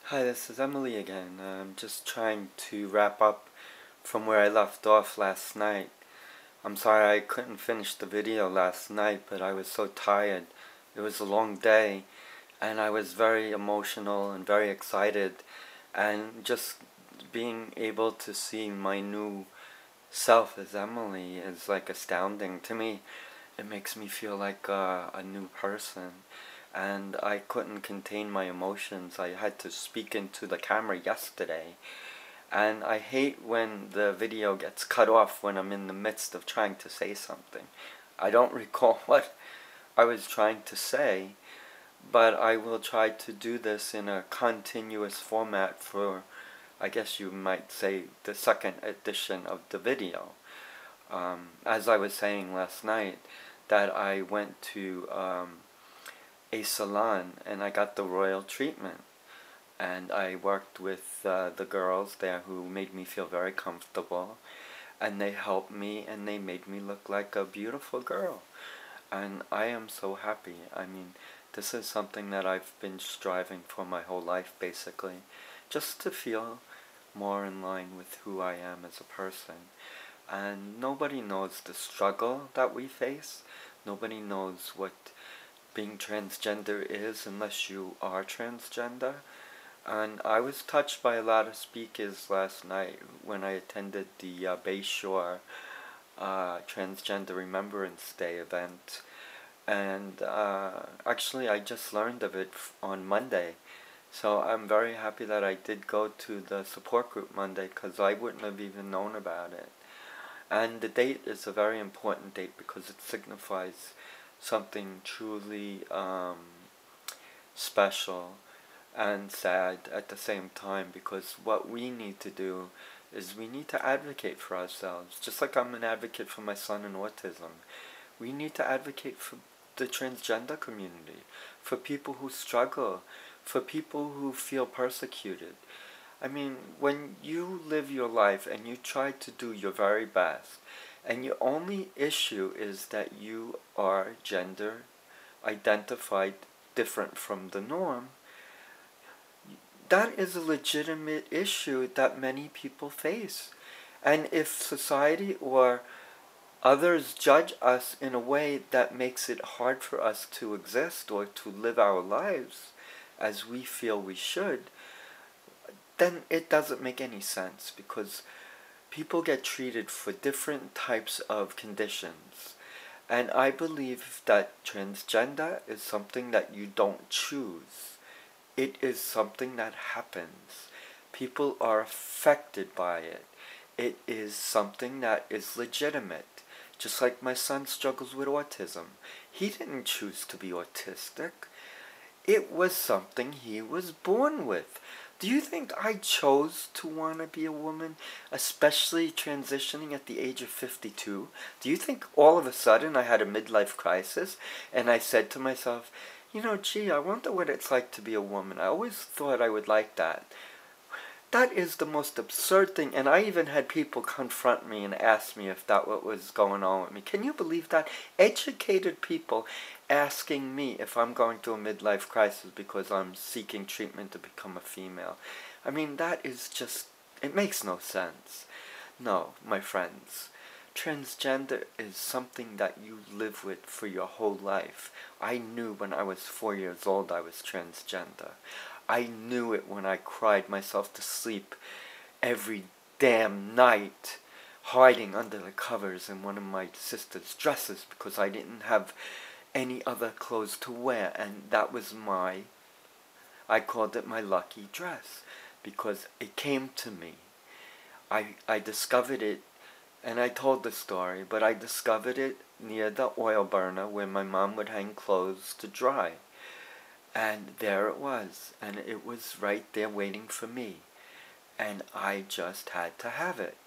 Hi, this is Emily again. I'm just trying to wrap up from where I left off last night. I'm sorry I couldn't finish the video last night, but I was so tired. It was a long day, and I was very emotional and very excited, and just being able to see my new self as Emily is like astounding to me. It makes me feel like a new person, and I couldn't contain my emotions. I had to speak into the camera yesterday, and I hate when the video gets cut off when I'm in the midst of trying to say something. I don't recall what I was trying to say, but I will try to do this in a continuous format for, I guess you might say, the second edition of the video. As I was saying last night, that I went to a salon and I got the royal treatment, and I worked with the girls there who made me feel very comfortable, and they helped me and they made me look like a beautiful girl, and I am so happy. I mean, this is something that I've been striving for my whole life, basically, just to feel more in line with who I am as a person. And nobody knows the struggle that we face. Nobody knows what being transgender is unless you are transgender. And I was touched by a lot of speakers last night when I attended the Bayshore Transgender Remembrance Day event. And actually I just learned of it on Monday. So I'm very happy that I did go to the support group Monday, because I wouldn't have even known about it. And the date is a very important date because it signifies something truly special and sad at the same time, because what we need to do is we need to advocate for ourselves. Just like I'm an advocate for my son in autism, we need to advocate for the transgender community, for people who struggle, for people who feel persecuted. I mean, when you live your life and you try to do your very best, and your only issue is that you are gender identified different from the norm, that is a legitimate issue that many people face. And if society or others judge us in a way that makes it hard for us to exist or to live our lives as we feel we should, then it doesn't make any sense, because people get treated for different types of conditions. And I believe that transgender is something that you don't choose. It is something that happens. People are affected by it. It is something that is legitimate. Just like my son struggles with autism. He didn't choose to be autistic. It was something he was born with. Do you think I chose to want to be a woman, especially transitioning at the age of 52? Do you think all of a sudden I had a midlife crisis and I said to myself, gee, I wonder what it's like to be a woman. I always thought I would like that. That is the most absurd thing, and I even had people confront me and ask me if that what was going on with me. Can you believe that? Educated people asking me if I'm going through a midlife crisis because I'm seeking treatment to become a female. I mean, that is just, it makes no sense. No, my friends, transgender is something that you live with for your whole life. I knew when I was 4 years old I was transgender. I knew it when I cried myself to sleep every damn night, hiding under the covers in one of my sister's dresses because I didn't have any other clothes to wear, and that was I called it my lucky dress, because it came to me. I discovered it, and I told the story, but I discovered it near the oil burner where my mom would hang clothes to dry. And there it was, and it was right there waiting for me, and I just had to have it.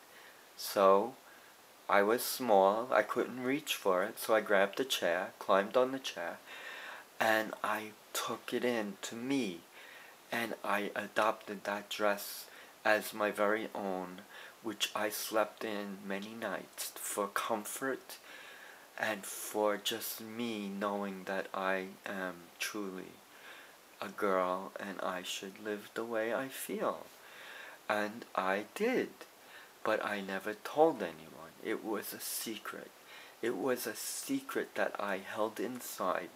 So I was small, I couldn't reach for it, so I grabbed a chair, climbed on the chair, and I took it in to me, and I adopted that dress as my very own, which I slept in many nights for comfort and for just me knowing that I am truly a girl and I should live the way I feel. And I did, but I never told anyone. It was a secret. It was a secret that I held inside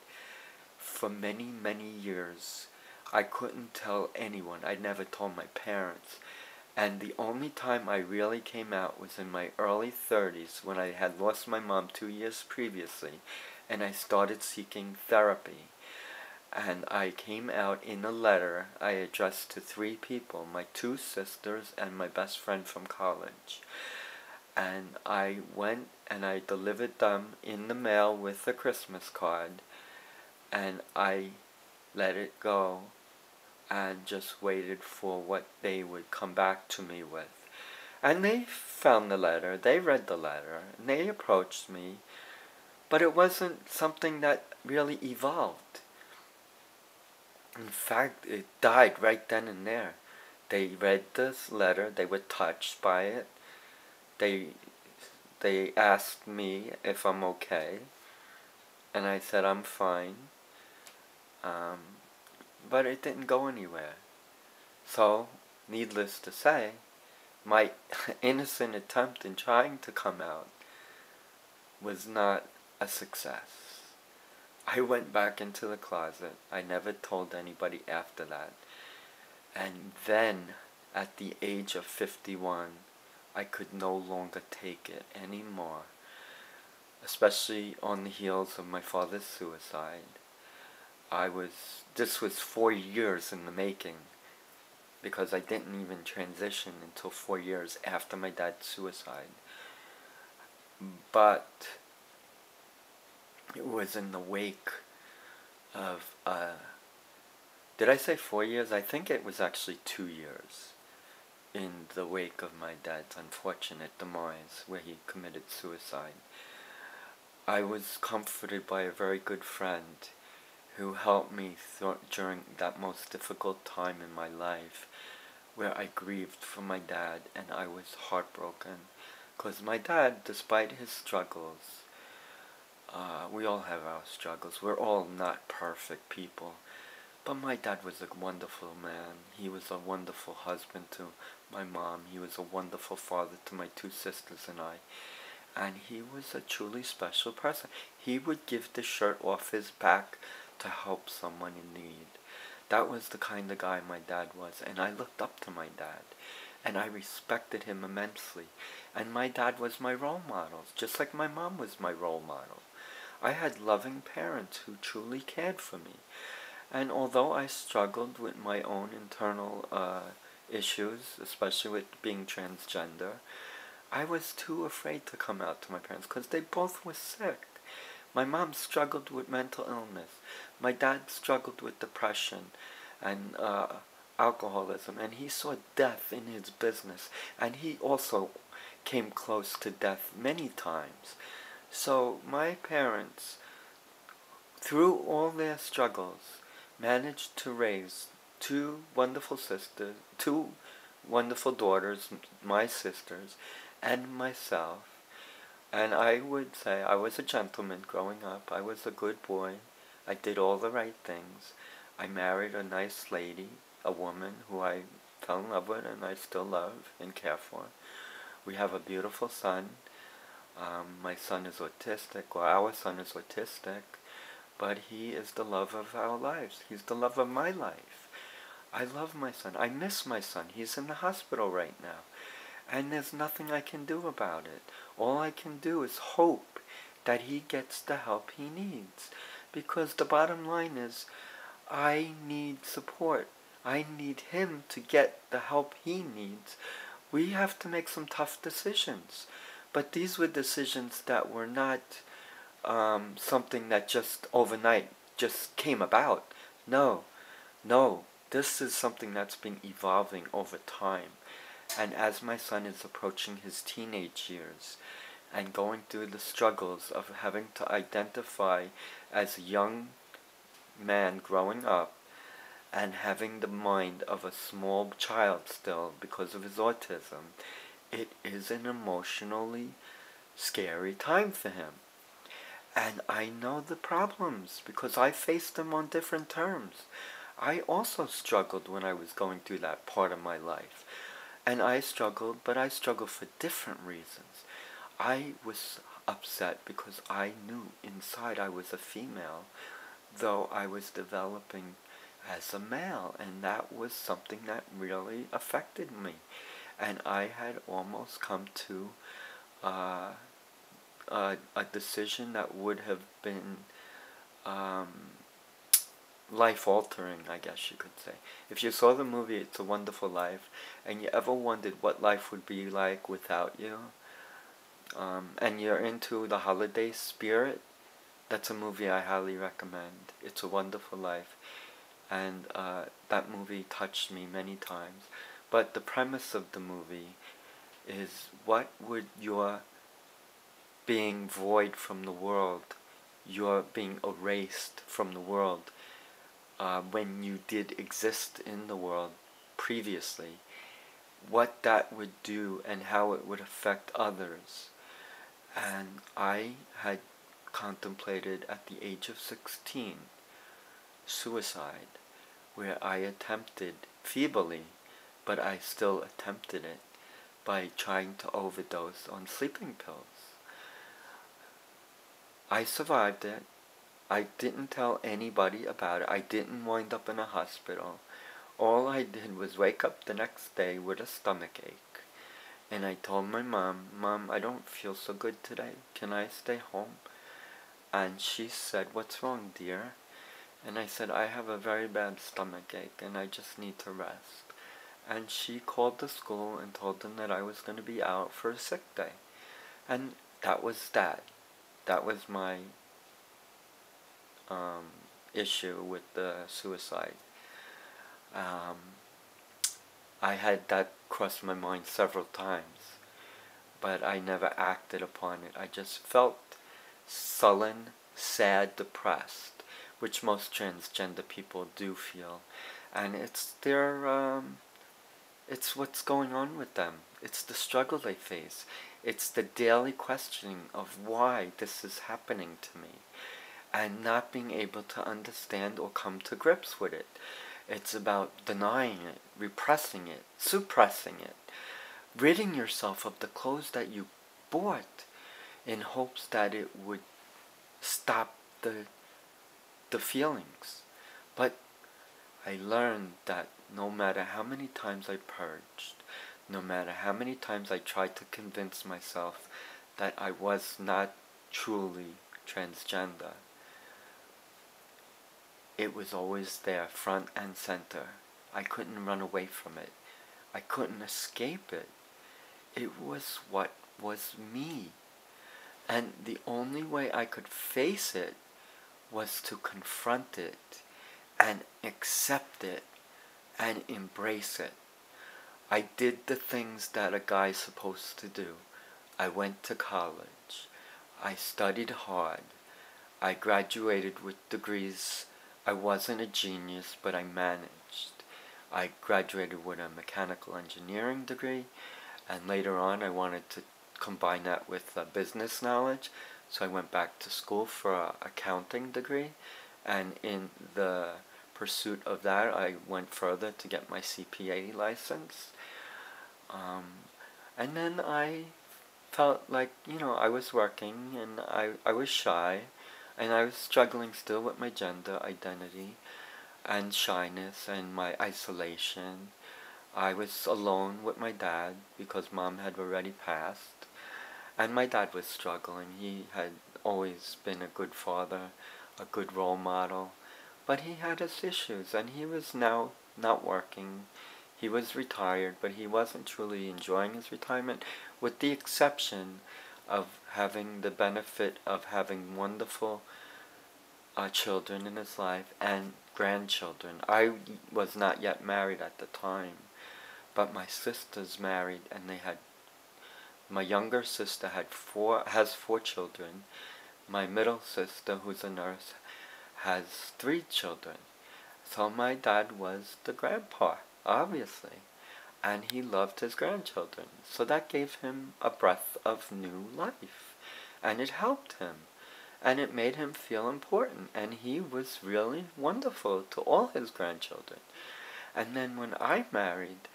for many, many years. I couldn't tell anyone. I never told my parents. And the only time I really came out was in my early 30s when I had lost my mom 2 years previously, and I started seeking therapy. And I came out in a letter I addressed to 3 people, my 2 sisters and my best friend from college. And I went and I delivered them in the mail with a Christmas card, and I let it go and just waited for what they would come back to me with. And they found the letter, they read the letter, and they approached me, but it wasn't something that really evolved. In fact, it died right then and there. They read this letter, they were touched by it, they asked me if I'm okay, and I said I'm fine. But it didn't go anywhere. So, needless to say, my innocent attempt in trying to come out was not a success. I went back into the closet. I never told anybody after that. And then, at the age of 51, I could no longer take it anymore. Especially on the heels of my father's suicide. This was 4 years in the making, because I didn't even transition until 4 years after my dad's suicide. But it was in the wake of, did I say 4 years? I think it was actually 2 years in the wake of my dad's unfortunate demise, where he committed suicide. I was comforted by a very good friend who helped me during that most difficult time in my life, where I grieved for my dad and I was heartbroken. Because my dad, despite his struggles, we all have our struggles, we're all not perfect people, but my dad was a wonderful man. He was a wonderful husband to my mom, he was a wonderful father to my 2 sisters and I, and he was a truly special person. He would give the shirt off his back to help someone in need. That was the kind of guy my dad was, and I looked up to my dad, and I respected him immensely. And my dad was my role model, just like my mom was my role model. I had loving parents who truly cared for me. And although I struggled with my own internal issues, especially with being transgender, I was too afraid to come out to my parents because they both were sick. My mom struggled with mental illness. My dad struggled with depression and alcoholism, and he saw death in his business, and he also came close to death many times. So my parents, through all their struggles, managed to raise 2 wonderful sisters, 2 wonderful daughters, my sisters, and myself. And I would say I was a gentleman growing up. I was a good boy. I did all the right things. I married a nice lady, a woman who I fell in love with and I still love and care for. We have a beautiful son. My son is autistic, or our son is autistic, but he is the love of our lives. He's the love of my life. I love my son. I miss my son. He's in the hospital right now. And there's nothing I can do about it. All I can do is hope that he gets the help he needs. Because the bottom line is, I need support. I need him to get the help he needs. We have to make some tough decisions. But these were decisions that were not something that just overnight just came about. No. This is something that's been evolving over time. And as my son is approaching his teenage years and going through the struggles of having to identify as a young man growing up and having the mind of a small child still because of his autism, it is an emotionally scary time for him. And I know the problems because I faced them on different terms. I also struggled when I was going through that part of my life. And I struggled, but I struggled for different reasons. I was upset because I knew inside I was a female, though I was developing as a male, and that was something that really affected me. And I had almost come to a decision that would have been um, life-altering, I guess you could say. If you saw the movie It's a Wonderful Life, and you ever wondered what life would be like without you, and you're into the holiday spirit, that's a movie I highly recommend. It's a Wonderful Life. And that movie touched me many times. But the premise of the movie is, what would your being void from the world, your being erased from the world, when you did exist in the world previously, what that would do and how it would affect others. And I had contemplated at the age of 16 suicide, where I attempted, feebly, but I still attempted it, by trying to overdose on sleeping pills. I survived it. I didn't tell anybody about it. I didn't wind up in a hospital. All I did was wake up the next day with a stomach ache. And I told my mom, "Mom, I don't feel so good today. Can I stay home?" And she said, "What's wrong, dear?" And I said, "I have a very bad stomach ache and I just need to rest." And she called the school and told them that I was going to be out for a sick day. And that was that. That was my issue with the suicide. I had that cross my mind several times, but I never acted upon it. I just felt sullen, sad, depressed, which most transgender people do feel. And it's their, it's what's going on with them. It's the struggle they face. It's the daily questioning of why this is happening to me, and not being able to understand or come to grips with it. It's about denying it, repressing it, suppressing it, ridding yourself of the clothes that you bought in hopes that it would stop the feelings. But I learned that no matter how many times I purged, no matter how many times I tried to convince myself that I was not truly transgender, it was always there, front and center. I couldn't run away from it. I couldn't escape it. It was what was me. And the only way I could face it was to confront it and accept it and embrace it. I did the things that a guy's supposed to do. I went to college. I studied hard. I graduated with degrees. I wasn't a genius, but I managed. I graduated with a mechanical engineering degree, and later on I wanted to combine that with business knowledge, so I went back to school for an accounting degree, and in the pursuit of that I went further to get my CPA license. And then I felt like, I was working, and I was shy, and I was struggling still with my gender identity and shyness and my isolation. I was alone with my dad because Mom had already passed, and my dad was struggling. He had always been a good father, a good role model, but he had his issues, and he was now not working. He was retired, but he wasn't truly enjoying his retirement, with the exception of having the benefit of having wonderful children in his life and grandchildren. I was not yet married at the time, but my sister's married, and my younger sister has 4 children. My middle sister, who's a nurse, has 3 children. So my dad was the grandpa, obviously, and he loved his grandchildren. So that gave him a breath of new life, and it helped him. and it made him feel important, and he was really wonderful to all his grandchildren. And then when I married,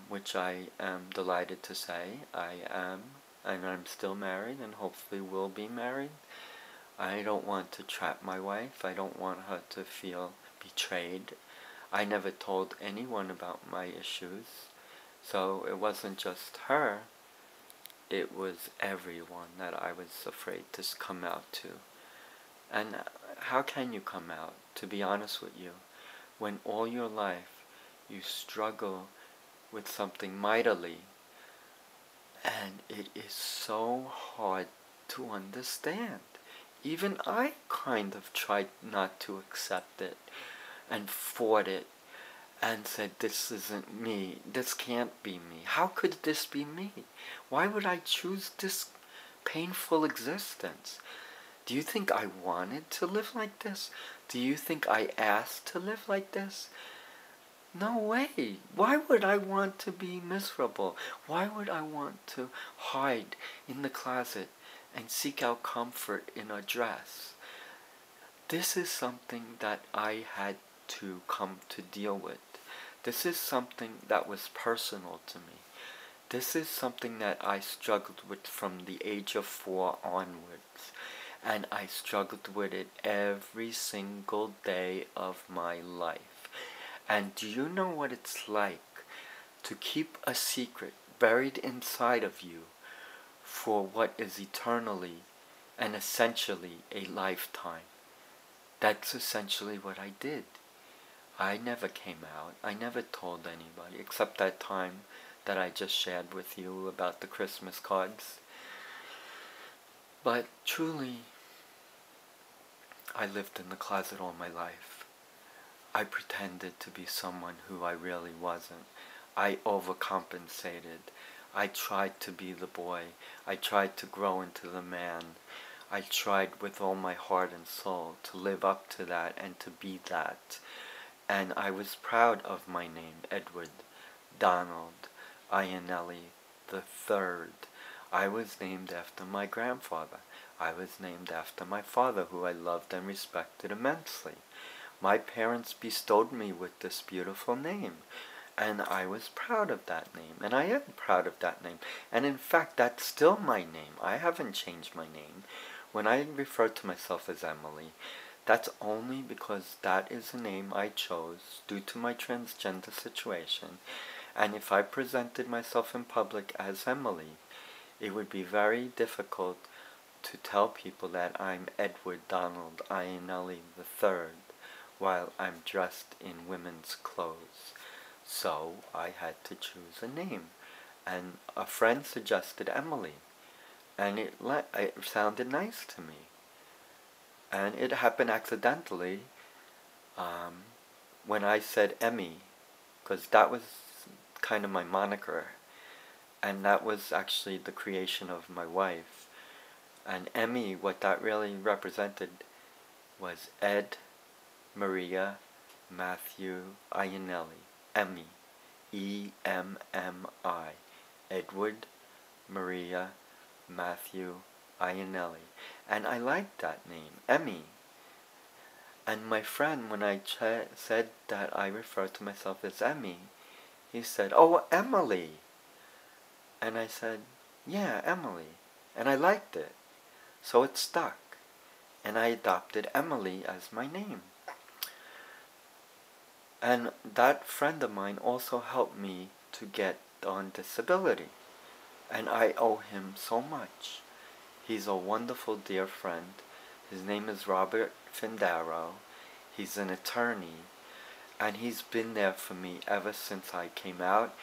which I am delighted to say I am, and I'm still married and hopefully will be married. I don't want to trap my wife. I don't want her to feel betrayed. I never told anyone about my issues, so it wasn't just her, it was everyone that I was afraid to come out to. And how can you come out, to be honest with you, when all your life you struggle with something mightily, and it is so hard to understand. Even I kind of tried not to accept it and fought it and said, this isn't me, this can't be me, how could this be me? Why would I choose this painful existence? Do you think I wanted to live like this? Do you think I asked to live like this? No way. Why would I want to be miserable? Why would I want to hide in the closet and seek out comfort in a dress? This is something that I had to come to deal with. This is something that was personal to me. This is something that I struggled with from the age of 4 onwards. And I struggled with it every single day of my life. And do you know what it's like to keep a secret buried inside of you for what is eternally and essentially a lifetime? That's essentially what I did. I never came out. I never told anybody, except that time that I just shared with you about the Christmas cards. But truly, I lived in the closet all my life. I pretended to be someone who I really wasn't. I overcompensated. I tried to be the boy. I tried to grow into the man. I tried with all my heart and soul to live up to that and to be that. And I was proud of my name, Edward Donald Iannelli III. I was named after my grandfather. I was named after my father, who I loved and respected immensely. My parents bestowed me with this beautiful name, and I was proud of that name, and I am proud of that name. And in fact, that's still my name. I haven't changed my name. When I refer to myself as Emily, that's only because that is a name I chose due to my transgender situation. And if I presented myself in public as Emily, it would be very difficult to tell people that I'm Edward Donald Iannelli III while I'm dressed in women's clothes. So I had to choose a name. And a friend suggested Emily. And it sounded nice to me. And it happened accidentally when I said Emmy, because that was kind of my moniker. And that was actually the creation of my wife. And Emmy, what that really represented was Ed, Maria, Matthew, Iannelli. Emmy. E-M-M-I. Edward, Maria, Matthew, Iannelli. And I liked that name, Emmy. And my friend, when I said that I refer to myself as Emmy, he said, "Oh, Emily." And I said, "Yeah, Emily." And I liked it. So it stuck. And I adopted Emily as my name. And that friend of mine also helped me to get on disability. And I owe him so much. He's a wonderful, dear friend. His name is Robert Findaro. He's an attorney. And he's been there for me ever since I came out.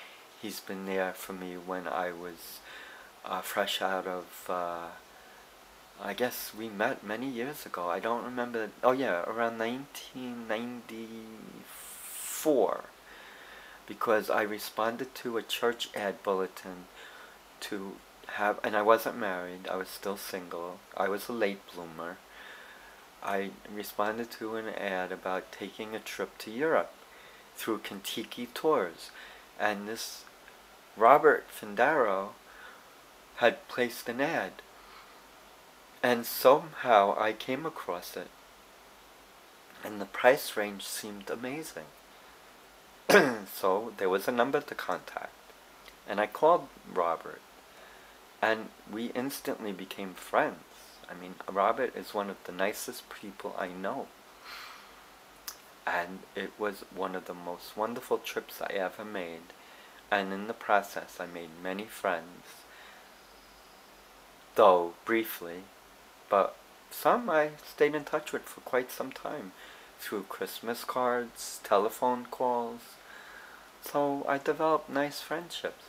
He's been there for me when I was fresh out of, I guess we met many years ago. I don't remember. Oh yeah, around 1994. Because I responded to a church ad bulletin to have, and I wasn't married, I was still single, I was a late bloomer. I responded to an ad about taking a trip to Europe through Kentucky tours, and this Robert Findaro had placed an ad, And somehow I came across it, and the price range seemed amazing. So there was a number to contact, and I called Robert, and we instantly became friends. I mean, Robert is one of the nicest people I know, and it was one of the most wonderful trips I ever made, and in the process I made many friends, though briefly, but some I stayed in touch with for quite some time, through Christmas cards, telephone calls. So I developed nice friendships.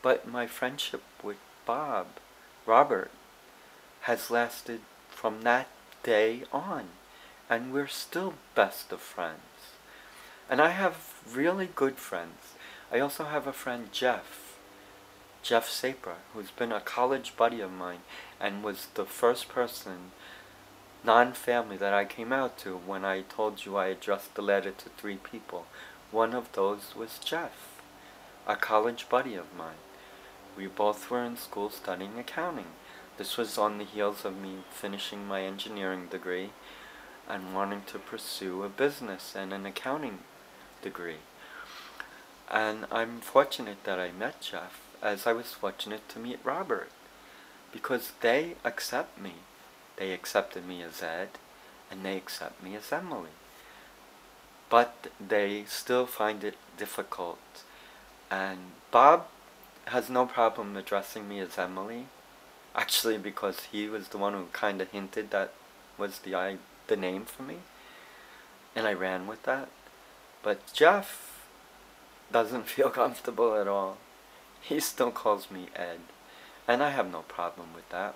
But my friendship with Robert, has lasted from that day on, and we're still best of friends. And I have really good friends. I also have a friend, Jeff Sapra, who's been a college buddy of mine and was the first person, non-family, that I came out to when I told you I addressed the letter to 3 people. One of those was Jeff, a college buddy of mine. We both were in school studying accounting. This was on the heels of me finishing my engineering degree and wanting to pursue a business and an accounting degree. And I'm fortunate that I met Jeff, as I was fortunate to meet Robert, because they accept me. They accepted me as Ed, and they accept me as Emily. But they still find it difficult. And Bob has no problem addressing me as Emily, actually, because he was the one who kind of hinted that was the name for me, and I ran with that. But Jeff doesn't feel comfortable at all. He still calls me Ed, and I have no problem with that.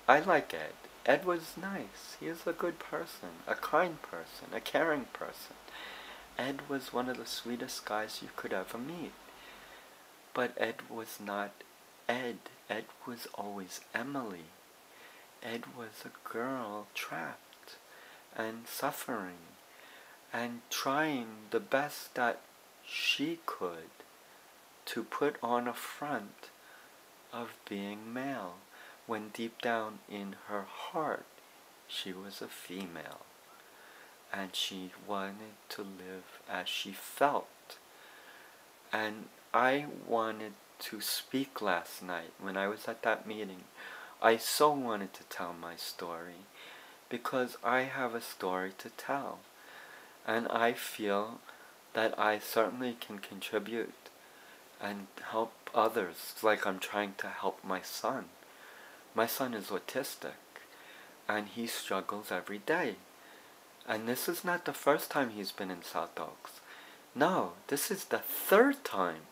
I like Ed. Ed was nice. He is a good person, a kind person, a caring person. Ed was one of the sweetest guys you could ever meet. But Ed was not Ed. Ed was always Emily. Ed was a girl trapped and suffering and trying the best that she could to put on a front of being male, when deep down in her heart she was a female, and she wanted to live as she felt. And I wanted to speak last night when I was at that meeting. I so wanted to tell my story, because I have a story to tell, and I feel that I certainly can contribute and help others, like I'm trying to help my son. My son is autistic, and he struggles every day. And this is not the first time he's been in South Oaks. No, this is the 3rd time.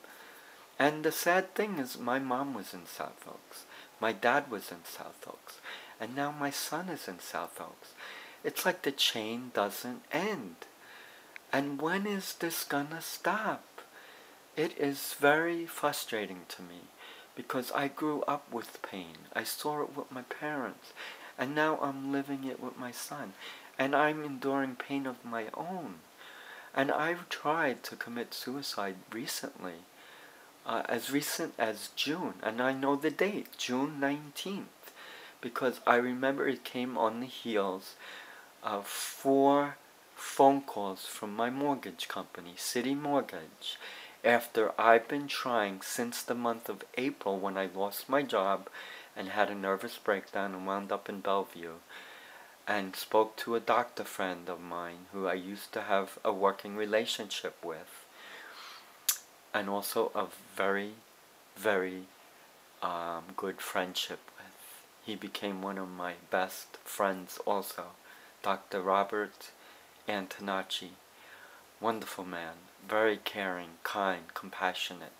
And the sad thing is, my mom was in South Oaks, my dad was in South Oaks, and now my son is in South Oaks. It's like the chain doesn't end. And when is this gonna stop? It is very frustrating to me, because I grew up with pain. I saw it with my parents, and now I'm living it with my son, and I'm enduring pain of my own. And I've tried to commit suicide recently, as recent as June, and I know the date, June 19th, because I remember it came on the heels of 4 phone calls from my mortgage company, City Mortgage, after I've been trying since the month of April, when I lost my job and had a nervous breakdown and wound up in Bellevue, and spoke to a doctor friend of mine who I used to have a working relationship with, and also a very, very good friendship with. He became one of my best friends also, Dr. Robert Antonacci. Wonderful man, very caring, kind, compassionate.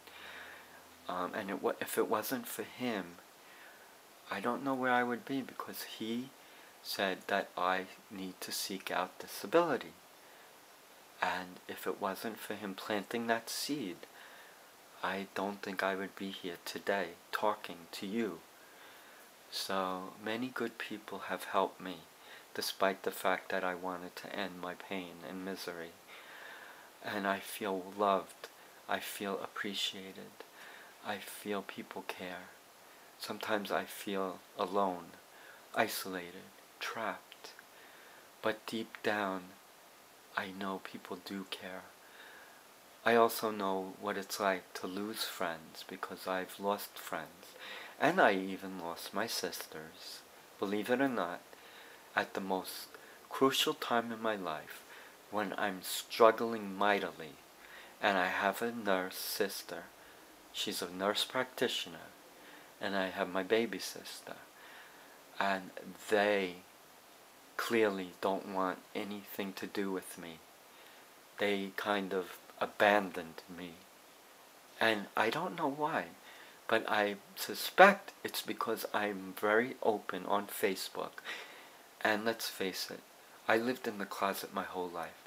And if it wasn't for him, I don't know where I would be, because he said that I need to seek out disability. And if it wasn't for him planting that seed, I don't think I would be here today talking to you. So many good people have helped me, despite the fact that I wanted to end my pain and misery. And I feel loved. I feel appreciated. I feel people care. Sometimes I feel alone. isolated, trapped. But deep down, I know people do care. I also know what it's like to lose friends because I've lost friends. And I even lost my sisters, believe it or not, at the most crucial time in my life when I'm struggling mightily. And I have a nurse sister. She's a nurse practitioner. And I have my baby sister. And they clearly don't want anything to do with me. They kind of abandoned me. And I don't know why, but I suspect it's because I'm very open on Facebook. And let's face it, I lived in the closet my whole life.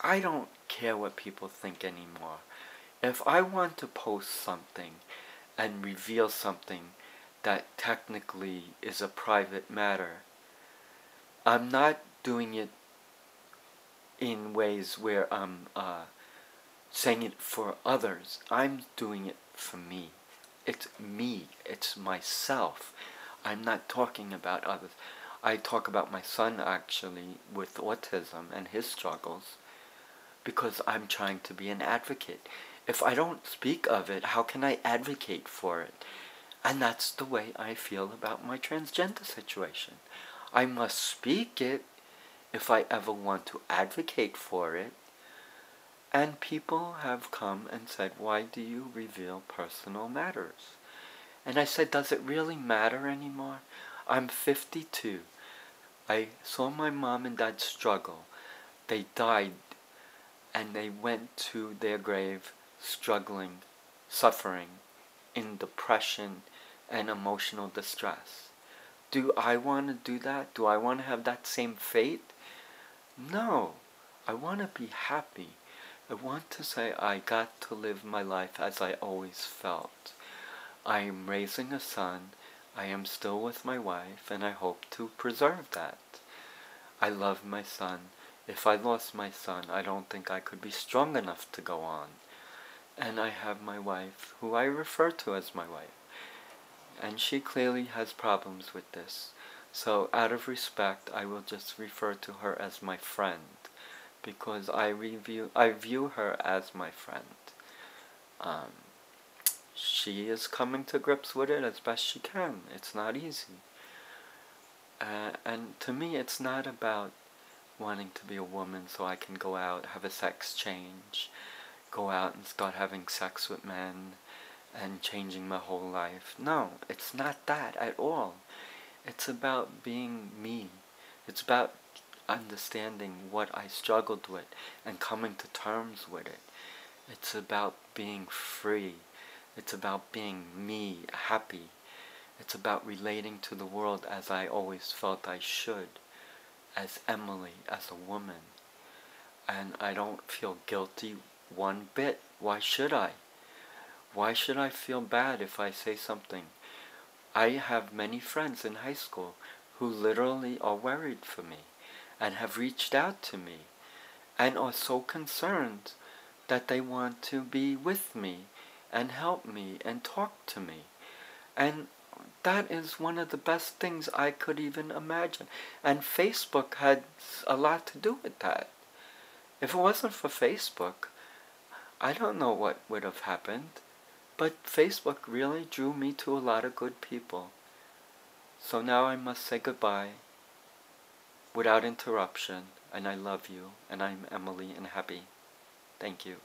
I don't care what people think anymore. If I want to post something and reveal something that technically is a private matter, I'm not doing it in ways where I'm saying it for others. I'm doing it for me. It's me. It's myself. I'm not talking about others. I talk about my son actually with autism and his struggles because I'm trying to be an advocate. If I don't speak of it, how can I advocate for it? And that's the way I feel about my transgender situation. I must speak it if I ever want to advocate for it. And people have come and said, why do you reveal personal matters? And I said, does it really matter anymore? I'm 52. I saw my mom and dad struggle. They died and they went to their grave struggling, suffering, in depression and emotional distress. Do I want to do that? Do I want to have that same fate? No. I want to be happy. I want to say I got to live my life as I always felt. I am raising a son. I am still with my wife, and I hope to preserve that. I love my son. If I lost my son, I don't think I could be strong enough to go on. And I have my wife, who I refer to as my wife. And she clearly has problems with this. So out of respect, I will just refer to her as my friend. Because I view her as my friend. She is coming to grips with it as best she can. It's not easy. And to me, it's not about wanting to be a woman so I can go out, have a sex change, go out and start having sex with men, and changing my whole life. No, it's not that at all. It's about being me. It's about understanding what I struggled with and coming to terms with it. It's about being free. It's about being me, happy. It's about relating to the world as I always felt I should, as Emily, as a woman. And I don't feel guilty one bit. Why should I? Why should I feel bad if I say something? I have many friends in high school who literally are worried for me and have reached out to me and are so concerned that they want to be with me and help me and talk to me. And that is one of the best things I could even imagine. And Facebook had a lot to do with that. If it wasn't for Facebook, I don't know what would have happened. But Facebook really drew me to a lot of good people. So now I must say goodbye without interruption. And I love you. And I'm Emily and happy. Thank you.